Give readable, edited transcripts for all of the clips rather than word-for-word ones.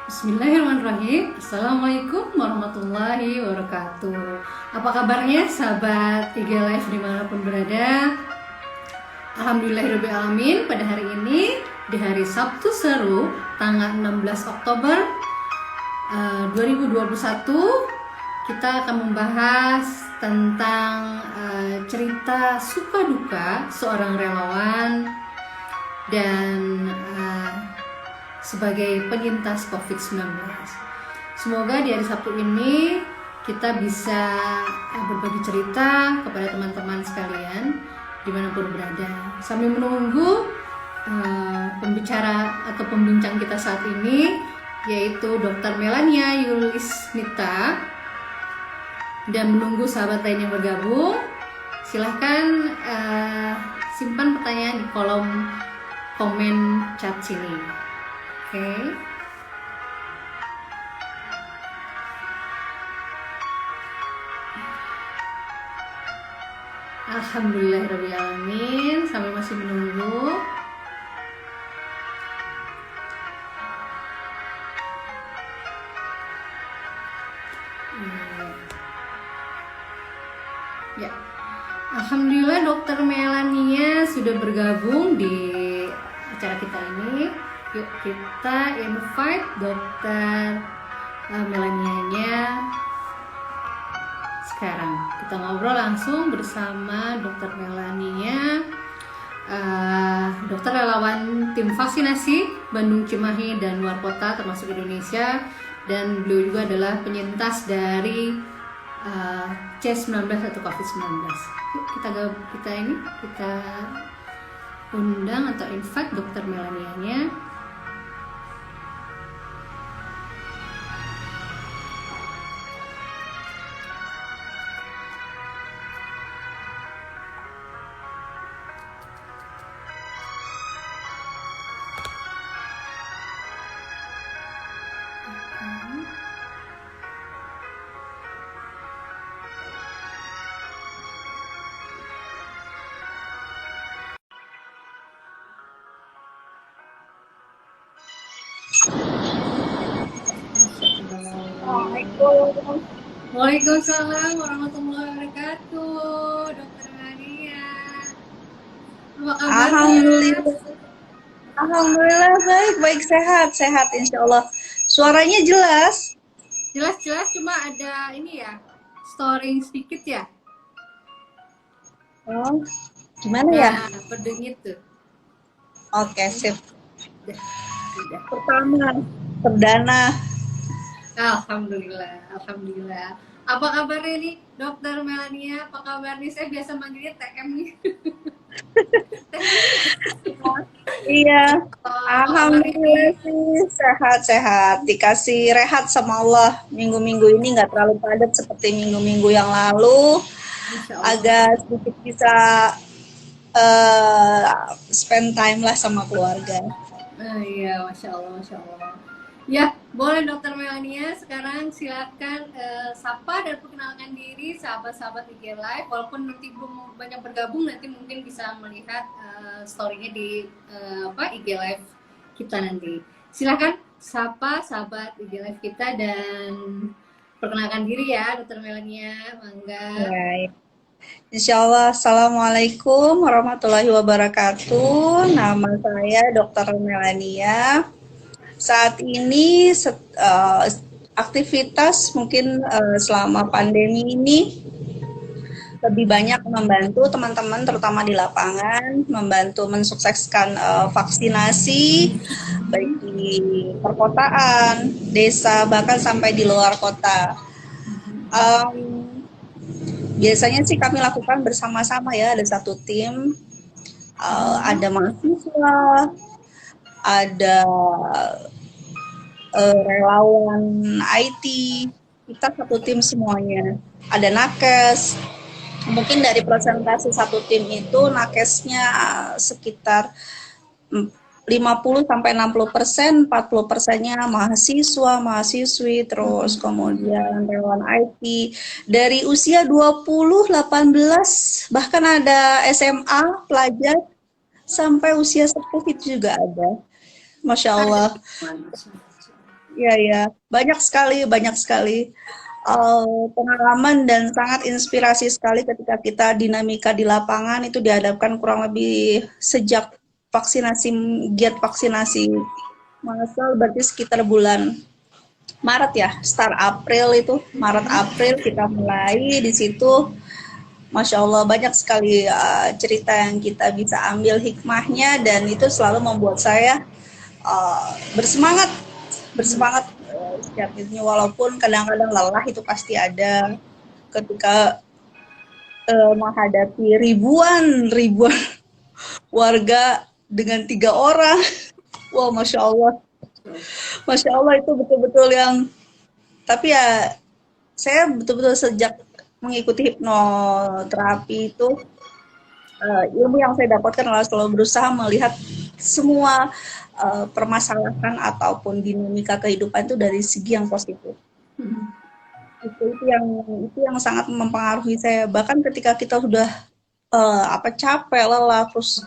Bismillahirrahmanirrahim. Assalamualaikum warahmatullahi wabarakatuh. Apa kabarnya sahabat IG Live dimanapun berada? Alhamdulillahirrahmanirrahim. Pada hari ini di hari Sabtu Seru tanggal 16 Oktober 2021 kita akan membahas tentang cerita suka duka seorang relawan dan sebagai penyintas COVID-19. Semoga di hari Sabtu ini kita bisa berbagi cerita kepada teman-teman sekalian dimanapun berada. Sambil menunggu pembicara atau pembincang kita saat ini, yaitu Dr. Melania Yulismita, dan menunggu sahabat lain yang bergabung, silahkan simpan pertanyaan di kolom komen chat sini. Oke. Alhamdulillahirrahmanirrahim. Sampai masih menunggu. Ya. Alhamdulillah Dokter Melania sudah bergabung di acara kita ini. Yuk kita invite Dokter Melania sekarang. Kita ngobrol langsung bersama Dokter Melania, dokter relawan tim vaksinasi Bandung, Cimahi, dan luar kota termasuk Indonesia. Dan beliau juga adalah penyintas dari C19 atau COVID-19. Yuk kita undang atau invite Dokter Melania-nya. Assalamualaikum. Waalaikumsalam warahmatullahi wabarakatuh, Dokter Melania. Apa kabar? Alhamdulillah. Alhamdulillah baik sehat insya Allah. Suaranya jelas. Jelas, cuma ada ini ya, storing sedikit ya. Oh, gimana ya? Berdengit tuh. Oke, sip. Sudah. Pertama, perdana. Alhamdulillah. Apa kabarnya nih, Dokter Melania? Apa kabar nih? Saya biasa manggilnya TM nih. Iya. Alhamdulillah sih sehat. Dikasih rehat sama Allah. Minggu-minggu ini nggak terlalu padat seperti minggu-minggu yang lalu. Agak sedikit bisa spend time lah sama keluarga. Iya, masya Allah. Ya, boleh Dokter Melania. Sekarang silakan sapa dan perkenalkan diri sahabat-sahabat IG Live. Walaupun nanti belum banyak bergabung, nanti mungkin bisa melihat story-nya di IG Live kita nanti. Silakan sapa sahabat IG Live kita dan perkenalkan diri ya, Dokter Melania. Mangga. Baik. Insya Allah, Assalamualaikum warahmatullahi wabarakatuh. Nama saya Dr. Melania. Saat ini aktivitas mungkin selama pandemi ini lebih banyak membantu teman-teman terutama di lapangan, membantu mensukseskan vaksinasi baik di perkotaan, desa, bahkan sampai di luar kota. Biasanya sih kami lakukan bersama-sama ya, ada satu tim, ada mahasiswa, ada relawan IT, kita satu tim semuanya. Ada nakes, mungkin dari presentasi satu tim itu nakesnya sekitar 50-60%, 40%-nya mahasiswa, mahasiswi, terus kemudian relawan IT dari usia 20, 18, bahkan ada SMA pelajar sampai usia sepuh itu juga ada. Masya Allah. Iya, iya. Banyak sekali pengalaman dan sangat inspirasi sekali ketika kita dinamika di lapangan itu dihadapkan kurang lebih sejak vaksinasi, giat vaksinasi masal berarti sekitar bulan Maret ya, start April itu, Maret April kita mulai di situ. Masya Allah banyak sekali cerita yang kita bisa ambil hikmahnya dan itu selalu membuat saya bersemangat bersemangat setiap itu walaupun kadang-kadang lelah itu pasti ada ketika menghadapi ribuan ribuan warga dengan 3 orang. Wow, masya Allah itu betul-betul yang tapi ya saya betul-betul sejak mengikuti hipnoterapi itu ilmu yang saya dapatkan adalah selalu berusaha melihat semua permasalahan ataupun dinamika kehidupan itu dari segi yang positif. Itu yang sangat mempengaruhi saya. Bahkan ketika kita sudah capek, lelah, terus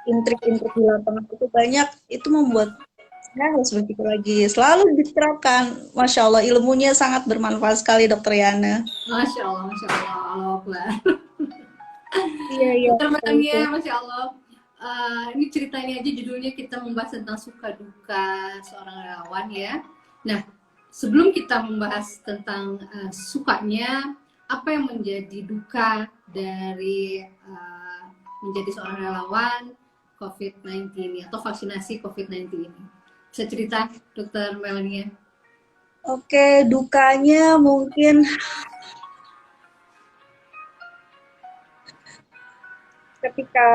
intrik-intrik di lapangan itu banyak, itu membuat saya harus berpikir lagi. Selalu diterapkan. Masya Allah, ilmunya sangat bermanfaat sekali, Dokter Yana. Masya Allah, Masya Allah, Allah Akbar. Iya, iya. Dokter Melania, Masya Allah. Ini ceritanya aja judulnya kita membahas tentang suka duka seorang relawan ya. Nah, sebelum kita membahas tentang sukanya, apa yang menjadi duka dari menjadi seorang relawan COVID-19 atau vaksinasi COVID-19 ini? Bisa cerita, Dokter Melania? Oke, dukanya mungkin ketika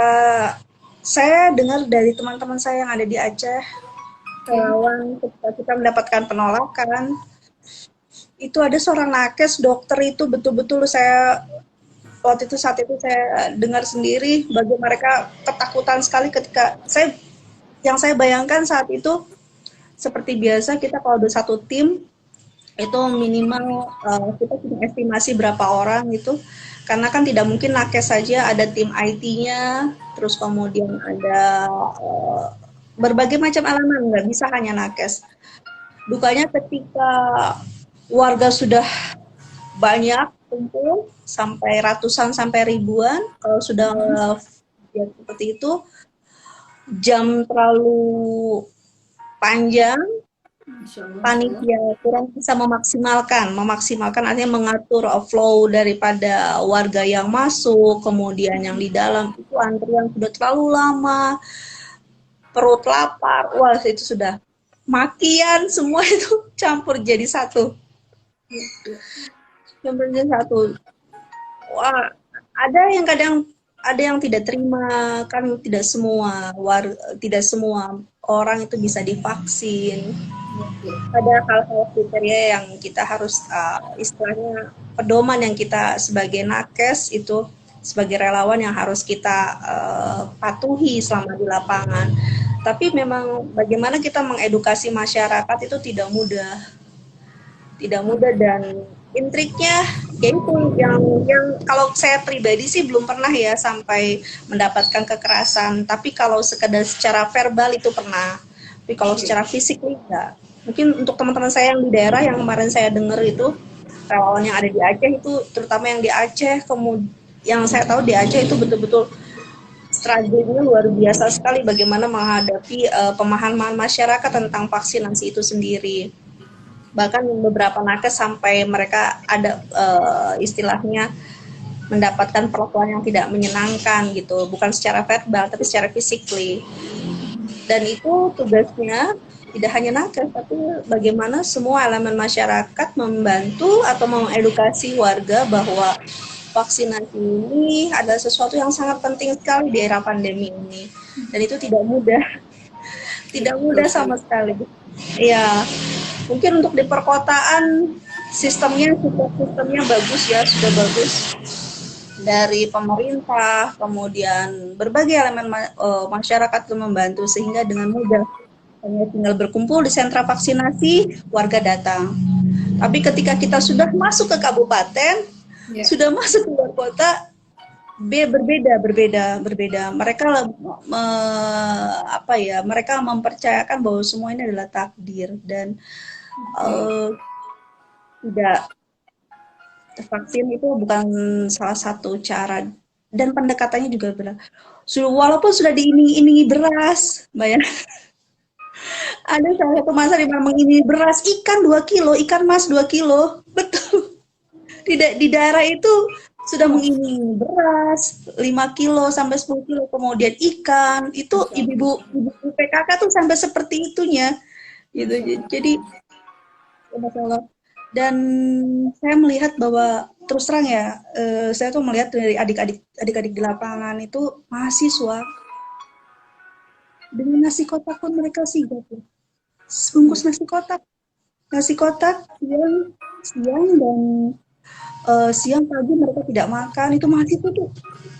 saya dengar dari teman-teman saya yang ada di Aceh, relawan ketika kita mendapatkan penolakan, itu ada seorang nakes dokter itu betul-betul saat itu saya dengar sendiri bagaimana mereka ketakutan sekali ketika yang saya bayangkan saat itu seperti biasa kita kalau ada satu tim itu minimal kita punya estimasi berapa orang gitu karena kan tidak mungkin nakes saja, ada tim IT-nya, terus kemudian ada berbagai macam elemen, nggak bisa hanya nakes. Dukanya ketika warga sudah banyak kumpul sampai ratusan sampai ribuan, kalau sudah ya, seperti itu jam terlalu panjang, panitia kurang bisa memaksimalkan artinya mengatur flow daripada warga yang masuk, kemudian yang di dalam itu antrian sudah terlalu lama, perut lapar, wah itu sudah makian semua itu campur jadi satu. Wah, ada yang tidak terima kan tidak semua orang itu bisa divaksin. Ada hal-hal kriteria yang kita harus istilahnya pedoman yang kita sebagai nakes itu sebagai relawan yang harus kita patuhi selama di lapangan. Tapi memang bagaimana kita mengedukasi masyarakat itu tidak mudah dan intriknya yaitu yang kalau saya pribadi sih belum pernah ya sampai mendapatkan kekerasan. Tapi kalau sekedar secara verbal itu pernah. Tapi kalau secara fisik enggak. Mungkin untuk teman-teman saya yang di daerah yang kemarin saya dengar itu relawan yang ada di Aceh itu terutama yang di Aceh, kemudian yang saya tahu di Aceh itu betul-betul strateginya luar biasa sekali bagaimana menghadapi pemahaman masyarakat tentang vaksinasi itu sendiri. Bahkan beberapa nakes sampai mereka ada istilahnya mendapatkan perlakuan yang tidak menyenangkan gitu, bukan secara verbal tapi secara physically. Dan itu tugasnya tidak hanya nakes, tapi bagaimana semua elemen masyarakat membantu atau mengedukasi warga bahwa vaksinasi ini adalah sesuatu yang sangat penting sekali di era pandemi ini. Dan itu tidak mudah sama sekali. Ya, mungkin untuk di perkotaan sistemnya bagus ya, sudah bagus dari pemerintah, kemudian berbagai elemen masyarakat itu membantu sehingga dengan mudah hanya tinggal berkumpul di sentra vaksinasi, warga datang. Tapi ketika kita sudah masuk ke kabupaten, sudah masuk ke luar kota, berbeda. Mereka apa ya? Mereka mempercayakan bahwa semua ini adalah takdir dan Oke. eh, tidak vaksin itu bukan salah satu cara dan pendekatannya juga benar. Walaupun sudah diiming-imingi beras, bayang ada salah satu masa di mana mengiming beras ikan 2 kilo, ikan mas 2 kilo, betul. Di daerah itu sudah Wah, mengiringi beras 5 kilo sampai 10 kilo, kemudian ikan, itu Masya Allah, ibu-ibu Masya Allah. PKK tuh sampai seperti itunya gitu. Masya Allah. Jadi masalah dan saya melihat bahwa terus terang ya, saya tuh melihat dari adik-adik di lapangan itu mahasiswa dengan nasi kotak pun mereka sigap ya. Sebungkus nasi kotak siang dan siang pagi mereka tidak makan itu mahasiswa tuh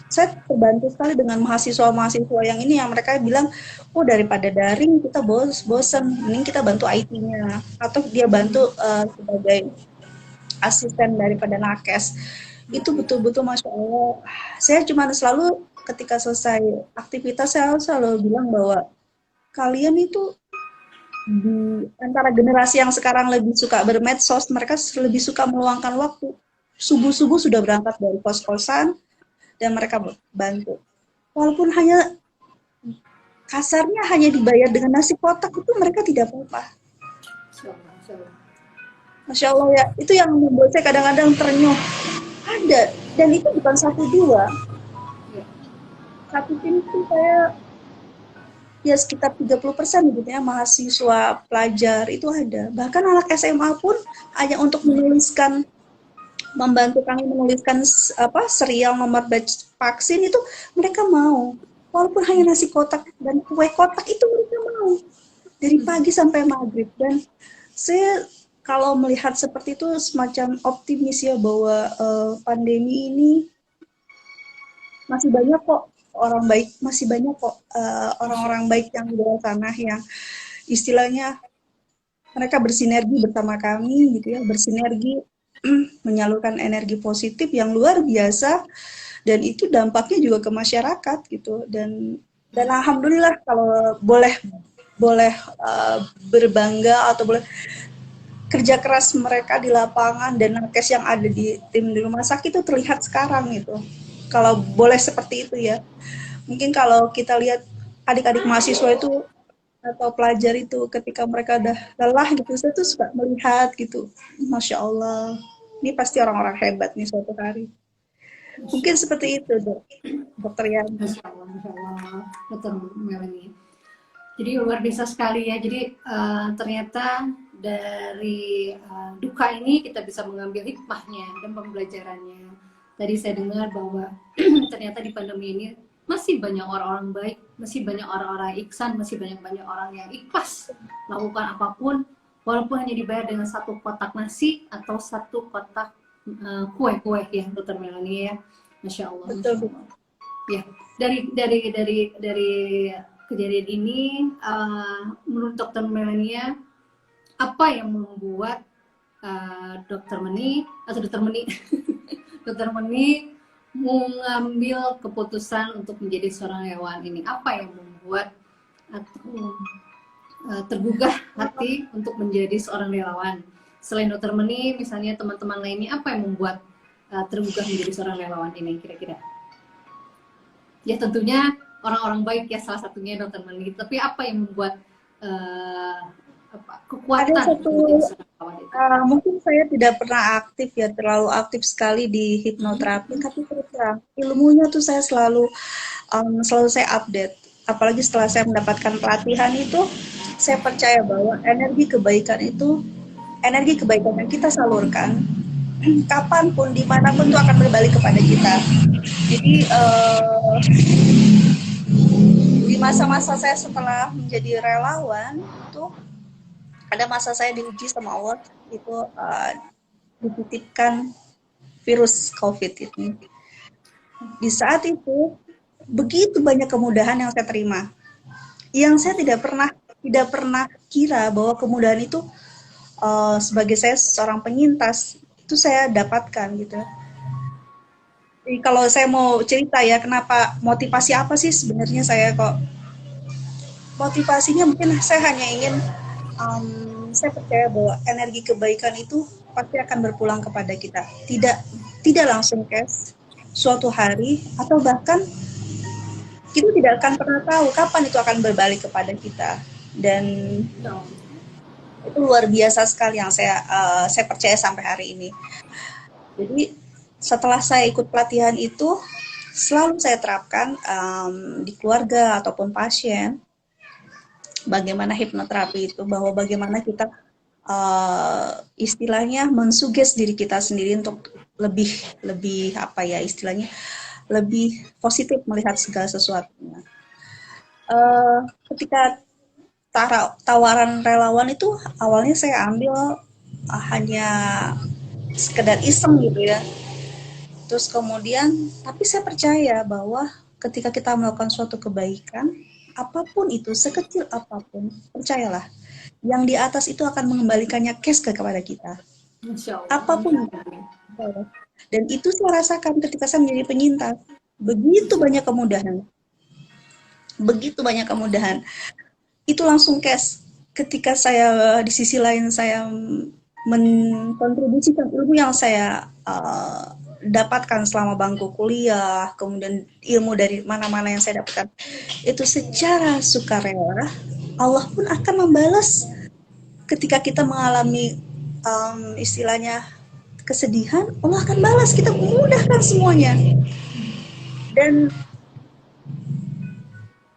saya terbantu sekali dengan mahasiswa-mahasiswa yang ini yang mereka bilang oh daripada daring kita bosen mending kita bantu IT-nya atau dia bantu sebagai asisten daripada nakes itu Oke. betul-betul masya Allah saya cuma selalu ketika selesai aktivitas saya selalu bilang bahwa kalian itu di antara generasi yang sekarang lebih suka bermedsos mereka lebih suka meluangkan waktu subuh-subuh sudah berangkat dari kos-kosan dan mereka bantu. Walaupun hanya kasarnya hanya dibayar dengan nasi kotak itu mereka tidak apa-apa. Masya Allah, Masya Allah. Masya Allah ya, itu yang membuat saya kadang-kadang terenyuh. Ada, dan itu bukan satu dua. Ya. Satu tim itu saya ya sekitar 30% gitu ya mahasiswa pelajar itu ada. Bahkan anak SMA pun hanya untuk menuliskan membantu kami menuliskan serial nomor batch vaksin itu mereka mau walaupun hanya nasi kotak dan kue kotak itu mereka mau dari pagi sampai maghrib dan saya kalau melihat seperti itu semacam optimis ya bahwa pandemi ini masih banyak kok orang baik masih banyak kok orang-orang baik yang di luar sana yang istilahnya mereka bersinergi bersama kami gitu ya bersinergi menyalurkan energi positif yang luar biasa dan itu dampaknya juga ke masyarakat gitu dan alhamdulillah kalau boleh boleh berbangga atau boleh kerja keras mereka di lapangan dan nakes yang ada di tim di rumah sakit itu terlihat sekarang gitu kalau boleh seperti itu ya mungkin kalau kita lihat adik-adik mahasiswa itu atau pelajar itu ketika mereka udah lelah gitu saya tuh suka melihat gitu masya Allah ini pasti orang-orang hebat nih suatu hari Masya mungkin Allah. seperti itu dokter Yani. Masya Allah, Masya Allah. Betul, Melanie. Jadi luar biasa sekali ya. Jadi ternyata dari duka ini kita bisa mengambil hikmahnya dan pembelajarannya. Tadi saya dengar bahwa ternyata di pandemi ini masih banyak orang-orang baik, masih banyak orang-orang ihsan, masih banyak-banyak orang yang ikhlas melakukan apapun, walaupun hanya dibayar dengan satu kotak nasi atau satu kotak kue-kue ya, Dokter Melanie ya. Masya Allah, Masya Betul. Allah. Ya, dari kejadian ini, menurut Dokter Melania, apa yang membuat Dokter Meni atau Dokter Meni, Dokter Meni mengambil keputusan untuk menjadi seorang relawan ini? Apa yang membuat atau tergugah hati untuk menjadi seorang relawan? Selain Dokter Meni, misalnya teman-teman lainnya, apa yang membuat tergugah menjadi seorang relawan ini kira-kira? Ya tentunya orang-orang baik ya salah satunya Dokter Meni. Tapi apa yang membuat Ada kekuatan satu untuk menjadi seorang relawan itu? mungkin saya tidak pernah aktif ya terlalu aktif sekali di hipnoterapi tapi terus terang ilmunya tuh saya selalu saya update apalagi setelah saya mendapatkan pelatihan itu saya percaya bahwa energi kebaikan yang kita salurkan kapanpun dimanapun itu akan berbalik kepada kita jadi di masa-masa saya setelah menjadi relawan itu ada masa saya diuji sama Allah itu dititipkan virus COVID ini. Di saat itu begitu banyak kemudahan yang saya terima, yang saya tidak pernah kira bahwa kemudahan itu sebagai saya seorang penyintas itu saya dapatkan gitu. Kalau saya mau cerita ya, kenapa motivasi apa sih sebenarnya saya kok motivasinya mungkin saya hanya ingin saya percaya bahwa energi kebaikan itu pasti akan berpulang kepada kita. Tidak langsung cash suatu hari atau bahkan kita tidak akan pernah tahu kapan itu akan berbalik kepada kita. Dan itu luar biasa sekali yang saya percaya sampai hari ini. Jadi setelah saya ikut pelatihan itu selalu saya terapkan di keluarga ataupun pasien bagaimana hipnoterapi itu, bahwa bagaimana kita istilahnya mensuges diri kita sendiri untuk lebih lebih apa ya istilahnya lebih positif melihat segala sesuatunya. Ketika tawaran relawan itu awalnya saya ambil hanya sekedar iseng gitu ya. Terus kemudian, tapi saya percaya bahwa ketika kita melakukan suatu kebaikan, apapun itu, sekecil apapun, percayalah, yang di atas itu akan mengembalikannya cash kepada kita. Insya Allah. Apapun. Dan itu saya rasakan ketika saya menjadi penyintas. Begitu banyak kemudahan. Begitu banyak kemudahan. Itu langsung cash. Ketika saya di sisi lain saya menkontribusikan ilmu yang saya dapatkan selama bangku kuliah, kemudian ilmu dari mana-mana yang saya dapatkan, itu secara sukarela, Allah pun akan membalas ketika kita mengalami istilahnya kesedihan, Allah akan balas, kita memudahkan semuanya. Dan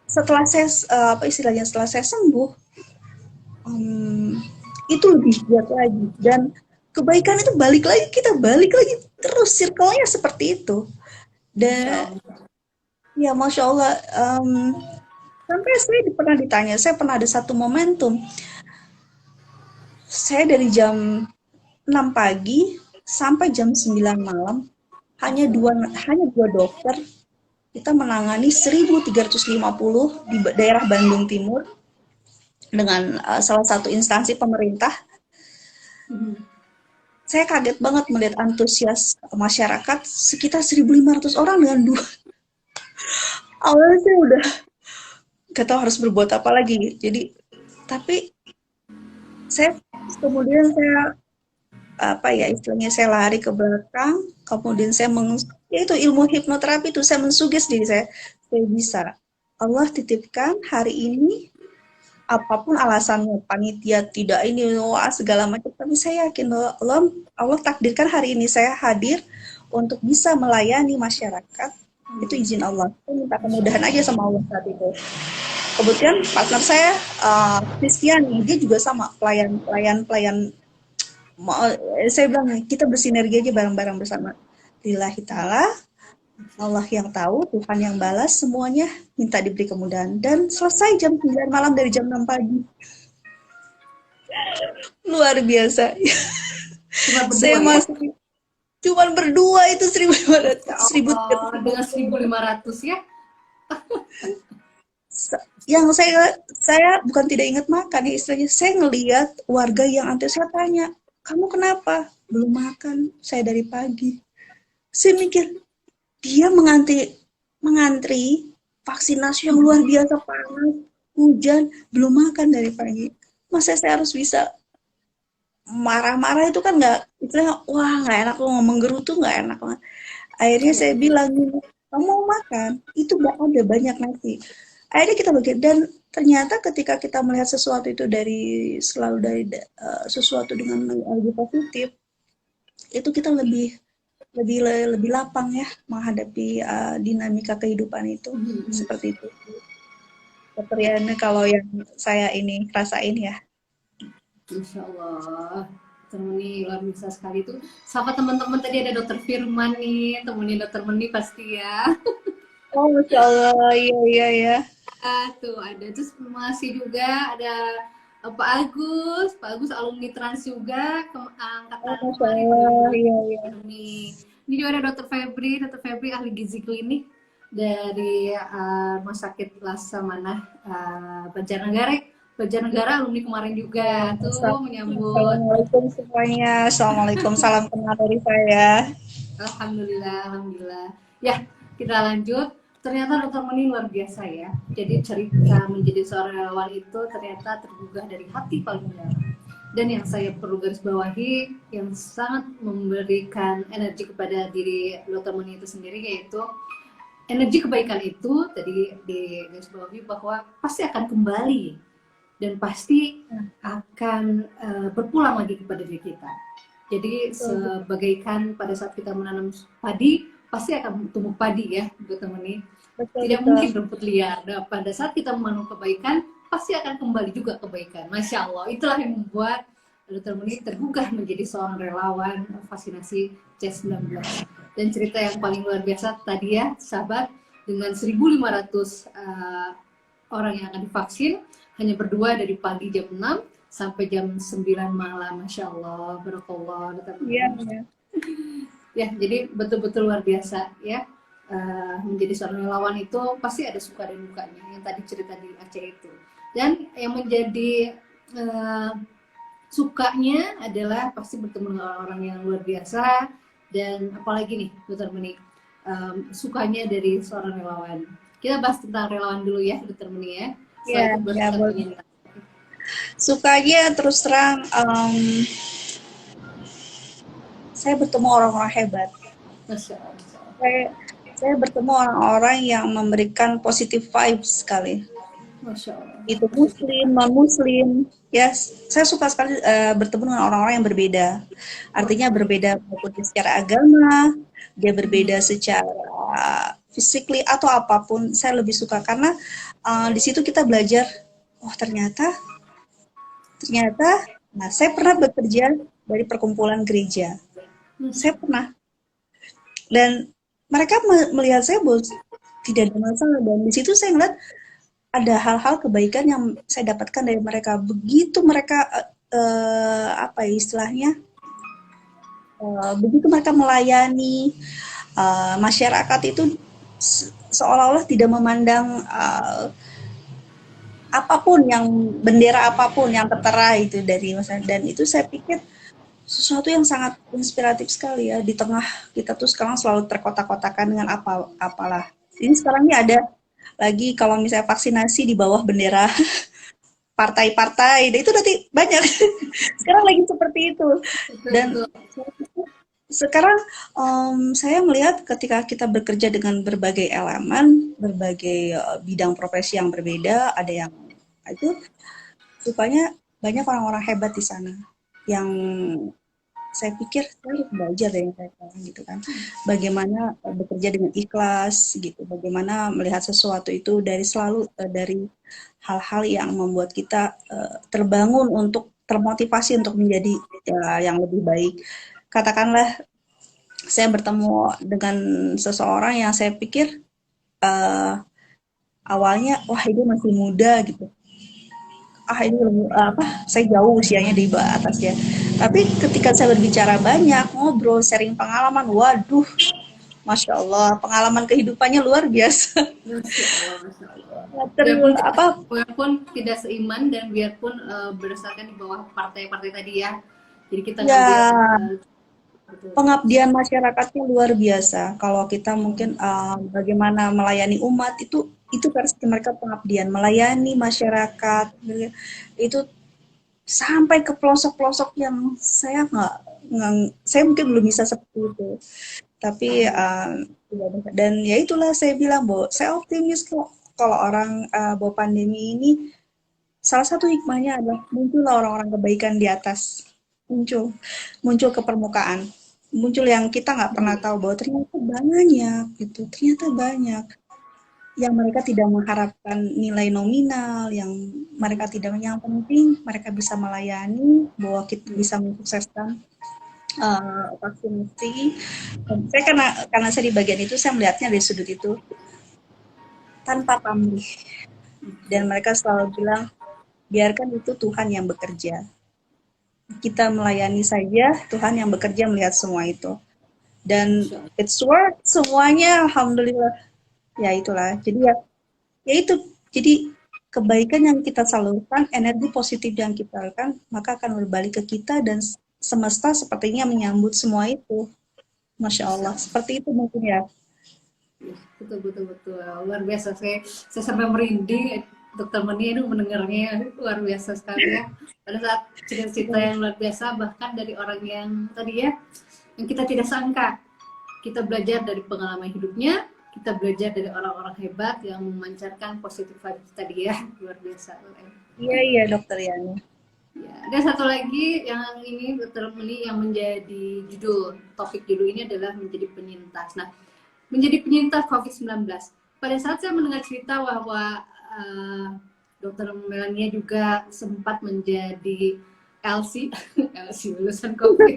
setelah saya setelah saya sembuh, itu lebih giat lagi, dan kebaikan itu balik lagi terus, circle-nya seperti itu. Dan ya Masya Allah, sampai saya pernah ditanya, saya pernah ada satu momentum, saya dari jam 6 pagi sampai jam 9 malam hanya dua dokter, kita menangani 1.350 di daerah Bandung Timur dengan salah satu instansi pemerintah. Saya kaget banget melihat antusias masyarakat sekitar 1.500 orang dengan dua. Awalnya saya udah gak tahu harus berbuat apa lagi. Jadi, tapi kemudian saya istilahnya saya lari ke belakang, kemudian saya itu ilmu hipnoterapi itu, saya mensuges diri saya bisa. Allah titipkan hari ini, apapun alasannya, panitia tidak ini, segala macam, tapi saya yakin Allah takdirkan hari ini saya hadir untuk bisa melayani masyarakat. Itu izin Allah. Saya minta kemudahan aja sama Allah saat itu. Kemudian partner saya Kristiani, dia juga sama pelayan. Saya bilang kita bersinergi aja bareng-bareng bersama. Lillahi ta'ala, Allah yang tahu, Tuhan yang balas, semuanya minta diberi kemudahan. Dan selesai jam 9 malam dari jam 6 pagi. Luar biasa. Saya masih cuma berdua itu 1.500. Dengan 1.500 ya. Yang saya bukan tidak ingat makan ya, istilahnya saya ngelihat warga yang antusias. Saya tanya, kamu kenapa? Belum makan, saya dari pagi. Saya mikir, dia mengantri vaksinasi yang luar biasa, panas, hujan, belum makan dari pagi. Masa saya harus bisa marah-marah? Itu kan nggak, istilahnya, wah nggak enak, lo ngomong gerutu nggak enak banget. Akhirnya saya bilang, kamu mau makan? Itu nggak ada banyak nasi. Akhirnya kita bagi, dan ternyata ketika kita melihat sesuatu itu selalu dari sesuatu dengan energi positif, itu kita lebih lapang ya menghadapi dinamika kehidupan itu. Seperti itu. Keteriannya kalau yang saya ini rasain ya. Insya Allah. Temani luar biasa sekali itu. Sama teman-teman tadi ada Dokter Firman nih, temenin Dokter Meni pasti ya. Oh Masya Allah, iya. Tuh ada, terus masih juga ada Pak Agus alumni Trans juga, angkatan kemarin. Iya. Ini juga ada Dokter Febri ahli gizi klinik dari Rumah Sakit Laksamana Banjarnegara alumni kemarin juga tuh menyambut. Assalamualaikum semuanya. Assalamualaikum, salam kenal dari saya. Alhamdulillah. Ya, kita lanjut. Ternyata Dokter Meni luar biasa ya. Jadi cerita menjadi seorang relawan itu ternyata tergugah dari hati paling dalam. Dan yang saya perlu garis bawahi, yang sangat memberikan energi kepada diri Dokter Meni itu sendiri, yaitu energi kebaikan itu tadi di garis bawahi bahwa pasti akan kembali dan pasti akan berpulang lagi kepada diri kita. Jadi sebagaikan pada saat kita menanam padi, pasti akan tumbuh padi ya, Dokter Meni. Tidak mungkin rumput liar. Nah, pada saat kita menanam kebaikan, pasti akan kembali juga kebaikan. Masya Allah, itulah yang membuat Dokter Meni tergugah menjadi seorang relawan vaksinasi C19. Dan cerita yang paling luar biasa tadi ya, sahabat, dengan 1.500 orang yang akan divaksin, hanya berdua dari pagi jam 6 sampai jam 9 malam. Masya Allah, barakallah. Iya. Ya, jadi betul-betul luar biasa ya. Menjadi seorang relawan itu pasti ada suka dan dukanya, yang tadi cerita di Aceh itu. Dan yang menjadi sukanya adalah pasti bertemu dengan orang-orang yang luar biasa. Dan apalagi nih Dokter Meni, sukanya dari seorang relawan. Kita bahas tentang relawan dulu ya Dokter Meni ya. Iya, ya, boleh. Sukanya terus terang saya bertemu orang-orang hebat. Masya Allah. Saya bertemu orang-orang yang memberikan positive vibes sekali. Masya Allah. Itu muslim, non-muslim. Ya, saya suka sekali bertemu dengan orang-orang yang berbeda. Artinya berbeda secara agama, dia berbeda secara physically atau apapun. Saya lebih suka karena di situ kita belajar, oh ternyata, nah saya pernah bekerja dari perkumpulan gereja. Saya pernah. Dan mereka melihat saya bahwa tidak ada masalah. Dan di situ saya melihat ada hal-hal kebaikan yang saya dapatkan dari mereka. Begitu mereka apa istilahnya, begitu mereka melayani masyarakat itu seolah-olah tidak memandang apapun yang bendera apapun yang tertera itu dari masyarakat. Dan itu saya pikir sesuatu yang sangat inspiratif sekali ya. Di tengah kita tuh sekarang selalu terkotak-kotakan dengan apalah. Ini sekarang ini ada lagi kalau misalnya vaksinasi di bawah bendera partai-partai, itu nanti banyak. Sekarang lagi seperti itu. Dan sekarang saya melihat ketika kita bekerja dengan berbagai elemen, berbagai bidang profesi yang berbeda, ada yang itu rupanya banyak orang-orang hebat di sana yang saya pikir saya harus belajar dari mereka gitu kan. Bagaimana bekerja dengan ikhlas gitu, bagaimana melihat sesuatu itu dari selalu dari hal-hal yang membuat kita terbangun untuk termotivasi untuk menjadi yang lebih baik. Katakanlah saya bertemu dengan seseorang yang saya pikir awalnya wah ini masih muda gitu. Ini saya jauh usianya di atas ya. Tapi ketika saya berbicara banyak, ngobrol, sharing pengalaman, waduh, Masya Allah, pengalaman kehidupannya luar biasa. Biarpun tidak seiman dan biarpun berdasarkan di bawah partai-partai tadi ya. Jadi kita pengabdian masyarakatnya luar biasa. Kalau kita mungkin bagaimana melayani umat itu versi mereka pengabdian, melayani masyarakat itu sampai ke pelosok-pelosok yang saya saya mungkin belum bisa seperti itu. Tapi dan ya itulah saya bilang bahwa saya optimis kok kalau orang bahwa pandemi ini salah satu hikmahnya adalah muncullah orang-orang kebaikan di atas, muncul ke permukaan, muncul yang kita nggak pernah tahu bahwa ternyata banyak gitu, ternyata banyak yang mereka tidak mengharapkan nilai nominal, yang mereka tidak yang penting mereka bisa melayani, bahwa kita bisa mensukseskan vaksinasi. Saya karena saya di bagian itu saya melihatnya dari sudut itu tanpa pamrih, dan mereka selalu bilang biarkan itu Tuhan yang bekerja, kita melayani saja, Tuhan yang bekerja melihat semua itu, dan it's work semuanya, alhamdulillah. Ya itulah, jadi ya itu, jadi kebaikan yang kita salurkan, energi positif yang kita lakukan, maka akan berbalik ke kita dan semesta sepertinya menyambut semua itu. Masya Allah, seperti itu mungkin ya. betul betul betul luar biasa. Saya sampai merinding Dokter Meni itu mendengarnya. Aduh, luar biasa sekali ya. Pada saat cerita-cerita yang luar biasa, bahkan dari orang yang tadi ya, yang kita tidak sangka. Kita belajar dari pengalaman hidupnya, kita belajar dari orang-orang hebat yang memancarkan positif vibes tadi ya. Luar biasa. Iya, iya, Dokter Yani. Ya, ada satu lagi yang ini Dokter Meni yang menjadi topik judul ini adalah menjadi penyintas. Nah, menjadi penyintas COVID-19. Pada saat saya mendengar cerita bahwa Dokter Melania juga sempat menjadi LC, LC lulusan COVID.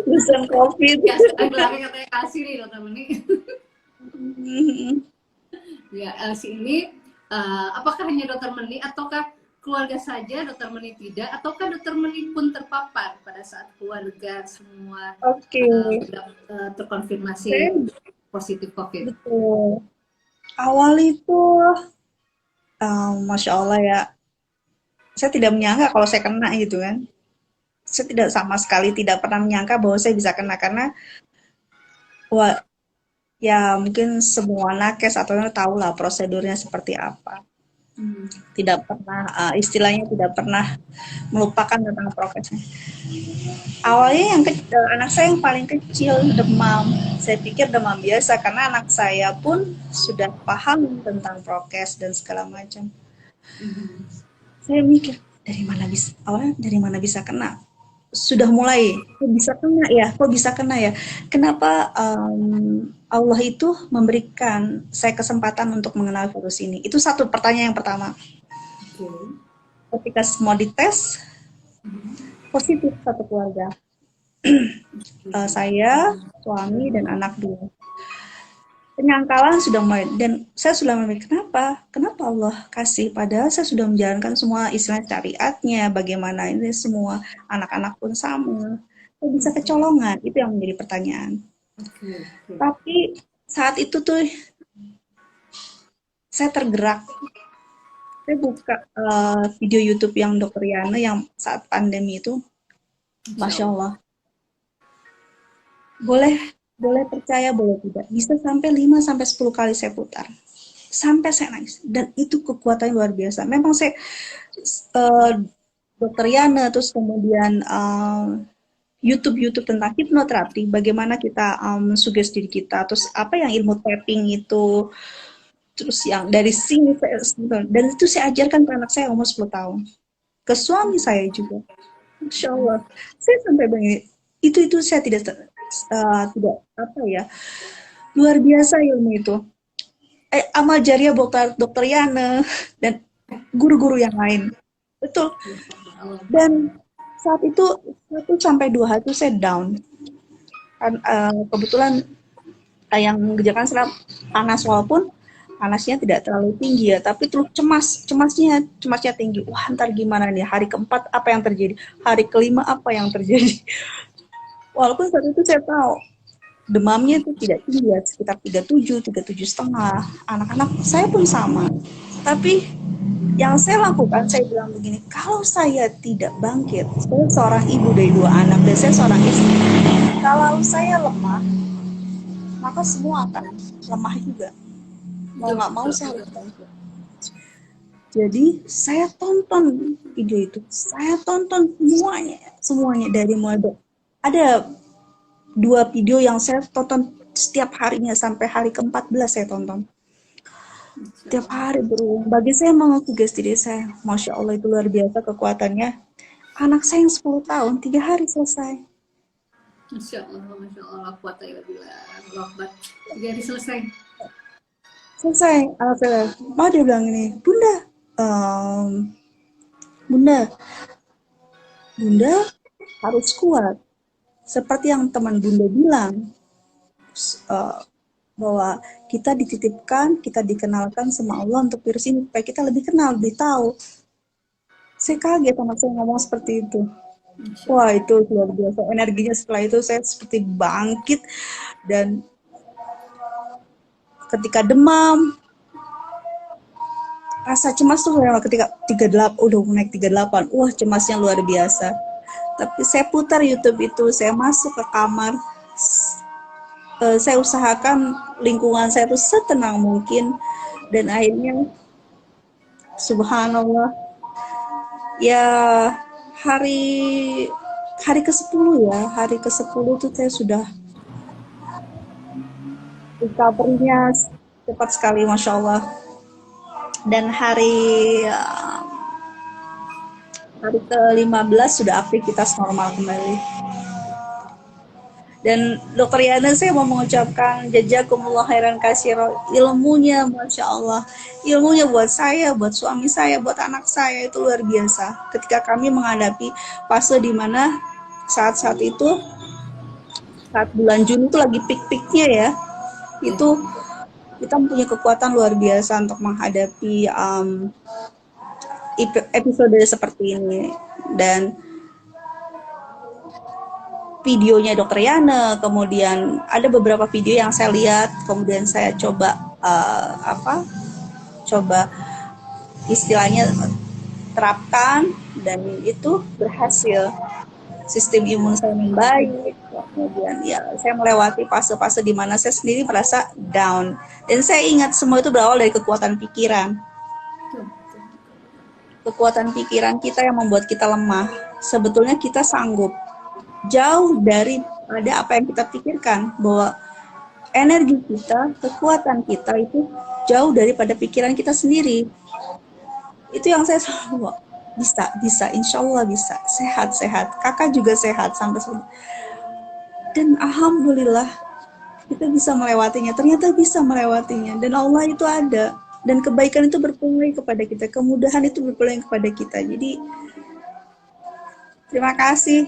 Lulusan COVID. Ya, sekarang katanya LC nih Dokter Meni. Ya, LC ini apakah hanya Dokter Meni ataukah keluarga saja Dokter Meni tidak, ataukah Dokter Meni pun terpapar pada saat keluarga semua terkonfirmasi positif COVID? Betul. Awal itu, Masya Allah ya, saya tidak menyangka kalau saya kena gitu kan. Saya tidak sama sekali tidak pernah menyangka bahwa saya bisa kena karena, wah, ya mungkin semua nakes atau tahu lah prosedurnya seperti apa. Tidak pernah, istilahnya tidak pernah melupakan tentang prokesnya. Awalnya anak saya yang paling kecil demam. Saya pikir demam biasa karena anak saya pun sudah paham tentang prokes dan segala macam. Saya mikir awalnya dari mana bisa kena? Sudah mulai kok bisa kena ya? Kenapa Allah itu memberikan saya kesempatan untuk mengenal virus ini? Itu satu pertanyaan yang pertama. Ketika semua dites positif satu keluarga. Saya, suami, dan anak dua. Penyangkalan sudah mulai, dan saya sudah memikir kenapa Allah kasih, padahal saya sudah menjalankan semua istilah syariatnya, bagaimana ini semua, anak-anak pun sama, kok bisa kecolongan, itu yang menjadi pertanyaan. Tapi saat itu tuh, saya tergerak, saya buka video YouTube yang Dokter Yana yang saat pandemi itu, Masya Allah, boleh percaya, boleh tidak. Bisa sampai 5-10 kali saya putar. Sampai saya nangis. Dan itu kekuatannya luar biasa. Memang saya, Dokter Yana, terus kemudian YouTube tentang hipnoterapi, bagaimana kita sugesti diri kita, terus apa yang ilmu tapping itu, terus yang dari sini, dan itu saya ajarkan ke anak saya umur 10 tahun. Ke suami saya juga. Masya Allah. Saya sampai begini. Itu saya tidak luar biasa ilmu itu. Amal jariah Dokter Yana dan guru-guru yang lain. Betul. Dan saat itu 1-2 hari itu saya down. Kebetulan yang mengerjakan secara panas, walaupun panasnya tidak terlalu tinggi ya, tapi terus cemasnya tinggi. Wah, ntar gimana nih, hari keempat apa yang terjadi, hari kelima apa yang terjadi. Walaupun saat itu saya tahu demamnya itu tidak tinggi ya, sekitar 37,5. Anak-anak saya pun sama. Tapi yang saya lakukan, saya bilang begini, kalau saya tidak bangkit, saya seorang ibu dari 2 anak dan saya seorang istri, kalau saya lemah, maka semua akan lemah juga. Mau nggak mau saya harus bangkit. Jadi saya tonton video itu, saya tonton semuanya dari mulai. Ada 2 video yang saya tonton setiap harinya sampai hari ke-14 saya tonton. Setiap hari berulang. Bagi saya mengugas diri saya, Masya Allah itu luar biasa kekuatannya. Anak saya yang 10 tahun, 3 hari selesai. Masya Allah, kuatnya Allah, 3 hari selesai. Selesai. Mau dia bilang ini, Bunda harus kuat. Seperti yang teman Bunda bilang, bahwa kita dititipkan, kita dikenalkan sama Allah untuk virus ini, supaya kita lebih kenal, lebih tahu. Saya kaget sama saya ngomong seperti itu. Wah, itu luar biasa. Energinya setelah itu saya seperti bangkit, dan ketika demam, rasa cemas tuh ketika 38, udah naik 38, wah cemasnya luar biasa. Tapi saya putar YouTube itu, saya masuk ke kamar, saya usahakan lingkungan saya itu setenang mungkin, dan akhirnya subhanallah ya, hari hari ke-10 ya, hari ke-10 tuh saya sudah recovery-nya cepat sekali, masya Allah. Dan hari ke-15 sudah aktivitas normal kembali. Dan Dokter Yana, saya mau mengucapkan jazakumullah khairan katsiro, ilmunya masya Allah, ilmunya buat saya, buat suami saya, buat anak saya itu luar biasa. Ketika kami menghadapi fase di mana saat-saat itu, saat bulan Juni itu lagi pik-piknya ya, itu kita punya kekuatan luar biasa untuk menghadapi episode seperti ini. Dan videonya Dokter Yana, kemudian ada beberapa video yang saya lihat, kemudian saya coba coba istilahnya terapkan, dan itu berhasil. Sistem imun saya membaik, kemudian ya saya melewati fase-fase di mana saya sendiri merasa down, dan saya ingat semua itu berawal dari kekuatan pikiran. Kekuatan pikiran kita yang membuat kita lemah. Sebetulnya kita sanggup, jauh daripada apa yang kita pikirkan, bahwa energi kita, kekuatan kita itu jauh daripada pikiran kita sendiri. Itu yang saya selalu bisa, insya Allah bisa, sehat, kakak juga sehat sampai sekarang. Dan alhamdulillah kita bisa melewatinya, ternyata bisa melewatinya, dan Allah itu ada, dan kebaikan itu berpulang kepada kita, kemudahan itu berpulang kepada kita. Jadi terima kasih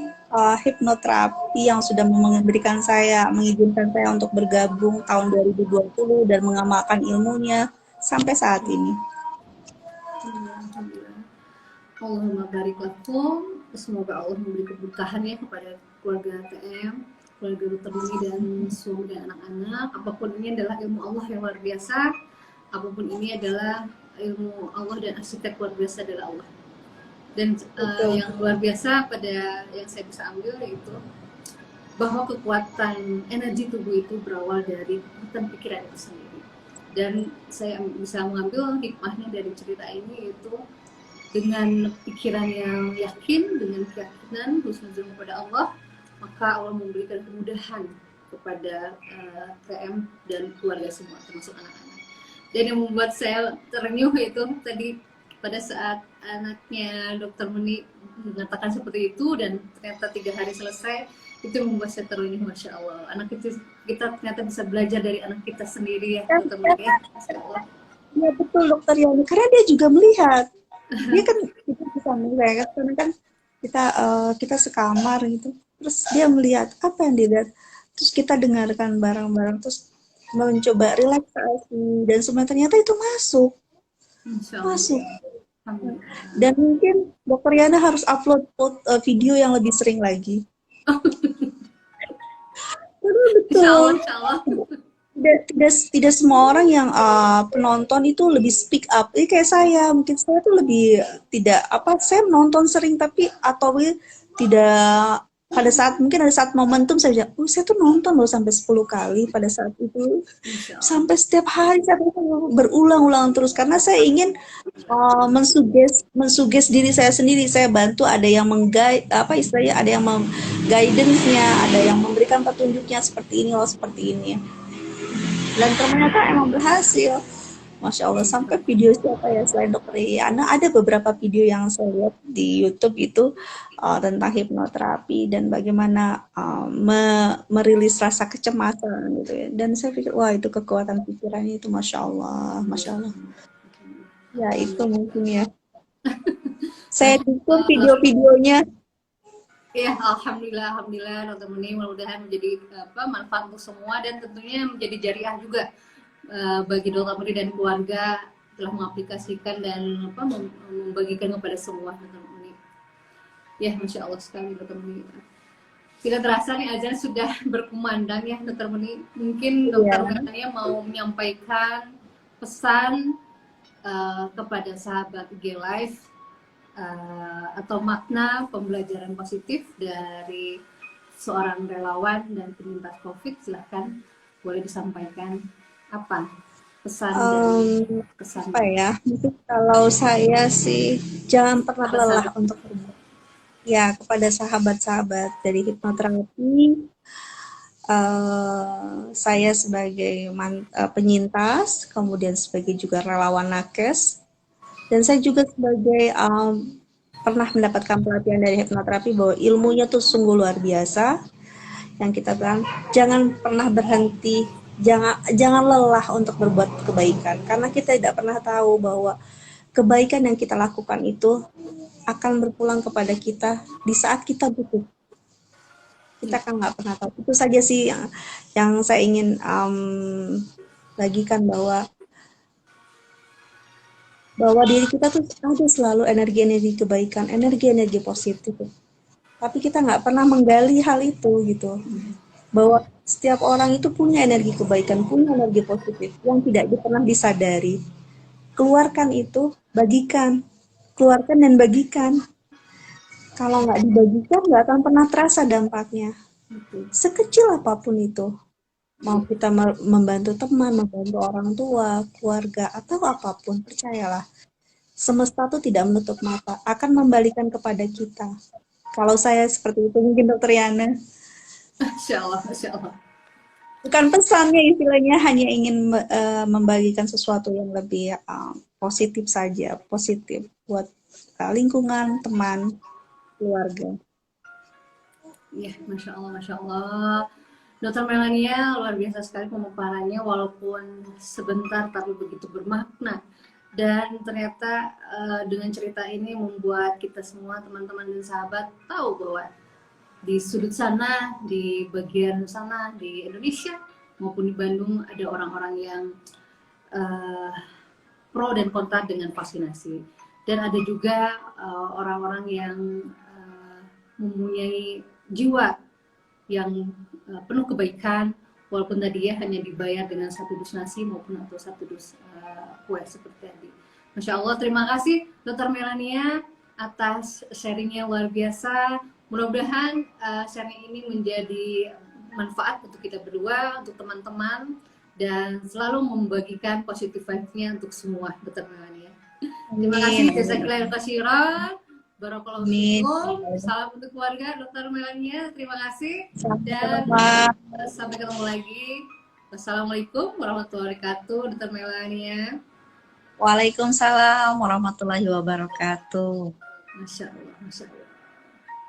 hipnoterapi yang sudah mengizinkan saya untuk bergabung tahun 2020 dan mengamalkan ilmunya sampai saat ini. Allahumma barik lakum. Semoga Allah memberi keberkahan ya kepada keluarga TM, keluarga Dokter Muni dan suami dan anak-anak. Apapun ini adalah ilmu Allah yang luar biasa. Apapun ini adalah ilmu Allah, dan arsitek luar biasa adalah Allah. Dan yang luar biasa pada yang saya bisa ambil yaitu bahwa kekuatan energi tubuh itu berawal dari kekuatan pikiran itu sendiri. Dan saya bisa mengambil hikmahnya dari cerita ini, yaitu dengan pikiran yang yakin, dengan keyakinan husnuzon kepada Allah, maka Allah memberikan kemudahan kepada TM dan keluarga semua, termasuk anak-anak. Dan yang membuat saya terenyuh itu tadi pada saat anaknya Dokter Muni mengatakan seperti itu, dan ternyata 3 hari selesai, itu membuat saya terenyuh, masya Allah. Anak itu, kita ternyata bisa belajar dari anak kita sendiri ya, Dokter Muni ya, masya Allah. Ya betul Dokter Yani, karena dia juga melihat, dia kan kita bisa melihat, karena kan kita sekamar gitu, terus dia melihat apa yang dilihat, terus kita dengarkan bareng-bareng, terus mencoba relaksasi, dan semua ternyata itu masuk. Dan mungkin Dokter Yana harus upload video yang lebih sering lagi. Betul. Tidak semua orang yang penonton itu lebih speak up. Ini kayak saya, mungkin saya tuh lebih tidak saya menonton sering, tapi atau tidak pada saat, mungkin ada saat momentum saya bilang, saya tuh nonton loh sampai 10 kali pada saat itu, sampai setiap hari saya berulang-ulang terus, karena saya ingin mensuges diri saya sendiri. Saya bantu, ada yang istilahnya, ada yang guidance-nya, ada yang memberikan petunjuknya, seperti ini loh, seperti ini. Dan ternyata emang berhasil, masya Allah. Sampai video siapa ya selain Dokter Yana, ada beberapa video yang saya lihat di YouTube itu tentang hipnoterapi dan bagaimana merilis rasa kecemasan gitu ya. Dan saya pikir, wah, itu kekuatan pikirannya itu, masya Allah, masya Allah. Ya itu mungkin ya. Saya dukung video-videonya. Ya, alhamdulillah Dokter Muni, mudah-mudahan menjadi manfaat untuk semua, dan tentunya menjadi jariah juga bagi Dokter Muni dan keluarga telah mengaplikasikan dan membagikan kepada semua Dokter Muni. Ya, masya Allah sekali Dokter Muni. Tidak terasa nih azan sudah berkumandang ya Dokter Muni. Mungkin Dokter Muni mau menyampaikan pesan kepada sahabat IG Live, atau makna pembelajaran positif dari seorang relawan dan penyintas COVID, silahkan Boleh disampaikan apa pesan dari Em, apa kesannya? ya? Mungkin kalau saya sih jangan pernah lelah Sahabat-sahabat. untuk berbagi. Ya, kepada sahabat-sahabat dari hipnoterapi, saya sebagai penyintas, kemudian sebagai juga relawan nakes, dan saya juga sebagai pernah mendapatkan pelatihan dari hipnoterapi bahwa ilmunya tuh sungguh luar biasa. Yang kita bilang jangan pernah berhenti, jangan lelah untuk berbuat kebaikan, karena kita tidak pernah tahu bahwa kebaikan yang kita lakukan itu akan berpulang kepada kita di saat kita butuh. Kita Ya, kan nggak pernah tahu. Itu saja sih yang saya ingin bagikan, bahwa diri kita tuh ada selalu energi-energi kebaikan, energi-energi positif. Tapi kita nggak pernah menggali hal itu gitu. Bahwa setiap orang itu punya energi kebaikan, punya energi positif yang tidak pernah disadari. Keluarkan itu, bagikan. Keluarkan dan bagikan. Kalau nggak dibagikan, nggak akan pernah terasa dampaknya. betul. Sekecil apapun itu. Mau Ya, kita membantu teman, membantu orang tua, keluarga, atau apapun, percayalah. Semesta itu tidak menutup mata, akan membalikan kepada kita. Kalau saya seperti itu, mungkin Dokter Yana. Masya Allah, Masya Allah. Bukan pesannya, istilahnya hanya ingin membagikan sesuatu yang lebih positif saja, positif buat lingkungan, teman, keluarga. Ya, Masya Allah, Masya Allah. Dokter Melania luar biasa sekali pemaparannya, walaupun sebentar tapi begitu bermakna. Dan ternyata dengan cerita ini membuat kita semua teman-teman dan sahabat tahu bahwa di sudut sana, di bagian sana, di Indonesia maupun di Bandung ada orang-orang yang uh, pro dan kontra dengan vaksinasi. Dan ada juga orang-orang yang mempunyai jiwa yang penuh kebaikan, walaupun tadi ya hanya dibayar dengan satu dus nasi maupun atau satu dus kue seperti tadi. Masya Allah, terima kasih Dokter Melania atas sharingnya luar biasa. Mudah-mudahan sharing ini menjadi manfaat untuk kita berdua, untuk teman-teman, dan selalu membagikan positive vibes-nya untuk semua, Dokter Melania. Terima kasih, Amin. jazakallahu khairan. Barakallahu Amin. fikum. Salam untuk keluarga Dokter Melania. Terima kasih dan Sama-sama. sampai ketemu lagi. Wassalamualaikum warahmatullahi wabarakatuh, Dokter Melania. Waalaikumsalam warahmatullahi wabarakatuh. Masya Allah, Masya Allah.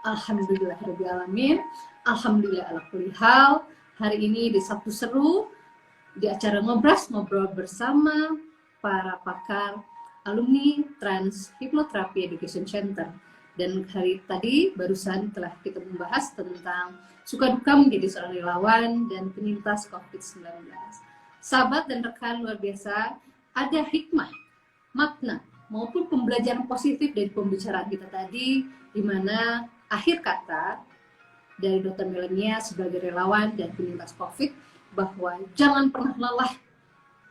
Alhamdulillah Rabbil Alamin. Alhamdulillah ala kulli hal. Hari ini di Sabtu Seru, di acara Ngobras, ngobrol bersama para pakar alumni Trans Hypnotherapy Education Center. Dan hari tadi barusan telah kita membahas tentang suka duka menjadi seorang relawan dan penyintas COVID-19. Sahabat dan rekan luar biasa, ada hikmah, makna, maupun pembelajaran positif dari pembicaraan kita tadi, di mana akhir kata dari Dr. Melania sebagai relawan dan penyintas COVID, bahwa jangan pernah lelah,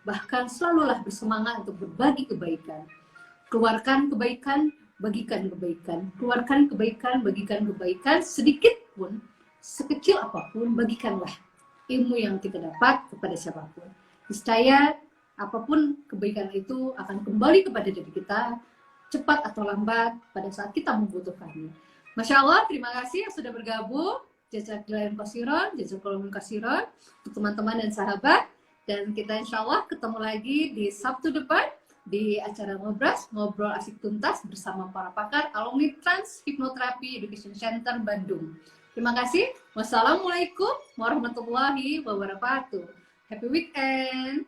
bahkan selalulah bersemangat untuk berbagi kebaikan. Keluarkan kebaikan, bagikan kebaikan. Keluarkan kebaikan, bagikan kebaikan. Sedikit pun, sekecil apapun, bagikanlah ilmu yang kita dapat kepada siapapun. Niscaya apapun kebaikan itu akan kembali kepada diri kita, cepat atau lambat pada saat kita membutuhkannya. Masya Allah, terima kasih yang sudah bergabung. Jazakallahu khairan, jazakallahu khairan untuk teman-teman dan sahabat. Dan kita insya Allah ketemu lagi di Sabtu depan di acara Ngobras, Ngobrol Asik Tuntas bersama para pakar alumni Trans Hypnotherapy Education Center Bandung. Terima kasih. Wassalamualaikum warahmatullahi wabarakatuh. Happy weekend.